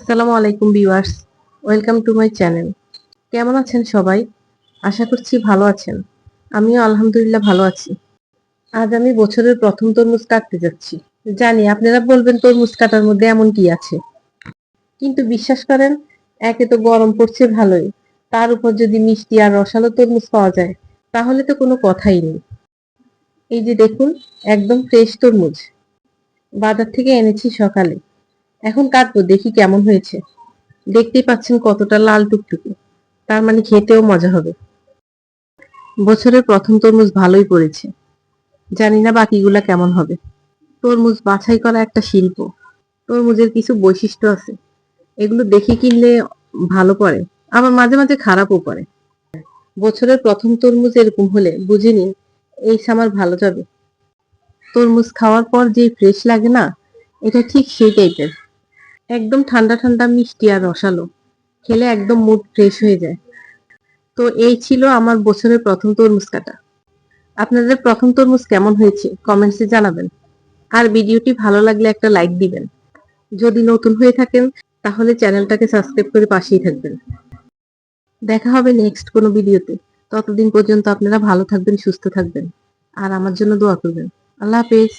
আসসালামু আলাইকুম viewers, welcome to my channel. কেমন আছেন সবাই? আশা করছি ভালো আছেন। আমিও আলহামদুলিল্লাহ ভালো আছি। আজ আমি বছরের প্রথম তরমুজ কাটতে যাচ্ছি। জানি আপনারা বলবেন তরমুজ কাটার মধ্যে এমন কি আছে, কিন্তু বিশ্বাস করেন, একে তো গরম পড়ছে ভালোই, তার উপর যদি মিষ্টি আর রসালো তরমুজ পাওয়া যায় তাহলে তো কোনো কথাই নেই। এই যে দেখুন, একদম ফ্রেশ তরমুজ, বাজার থেকে এনেছি সকালে। এখন কাটবো, দেখি কেমন হয়েছে। দেখতেই পাচ্ছেন কতটা লাল টুকটুকে, তার মানে খেতেও মজা হবে। বছরের প্রথম তরমুজ ভালোই পড়েছে, জানি না বাকিগুলা কেমন হবে। তরমুজ বাছাই করা একটা শিল্প। তরমুজের কিছু বৈশিষ্ট্য আছে, এগুলো দেখে কিনলে ভালো পড়ে, আবার মাঝে মাঝে খারাপও পড়ে। বছরের প্রথম তরমুজ এরকম হলে বুঝে নিন এই সামার ভালো যাবে। তরমুজ খাওয়ার পর যে ফ্রেশ লাগে না, এটা ঠিক সেই টাইপের। একদম ঠান্ডা ঠান্ডা, মিষ্টি আর রসালো, খেলে একদম মুড ফ্রেশ হয়ে যায়। তো এই ছিল আমার বছরের প্রথম তরমুজ কাটা। আপনাদের প্রথম তরমুজ কেমন হয়েছে কমেন্টসে জানাবেন। আর ভিডিওটি ভালো লাগলে একটা লাইক দিবেন। যদি নতুন হয়ে থাকেন তাহলে চ্যানেলটাকে সাবস্ক্রাইব করে পাশেই থাকবেন। দেখা হবে নেক্সট কোনো ভিডিওতে। ততদিন পর্যন্ত আপনারা ভালো থাকবেন, সুস্থ থাকবেন, আর আমার জন্য দোয়া করবেন। আল্লাহ হাফেজ।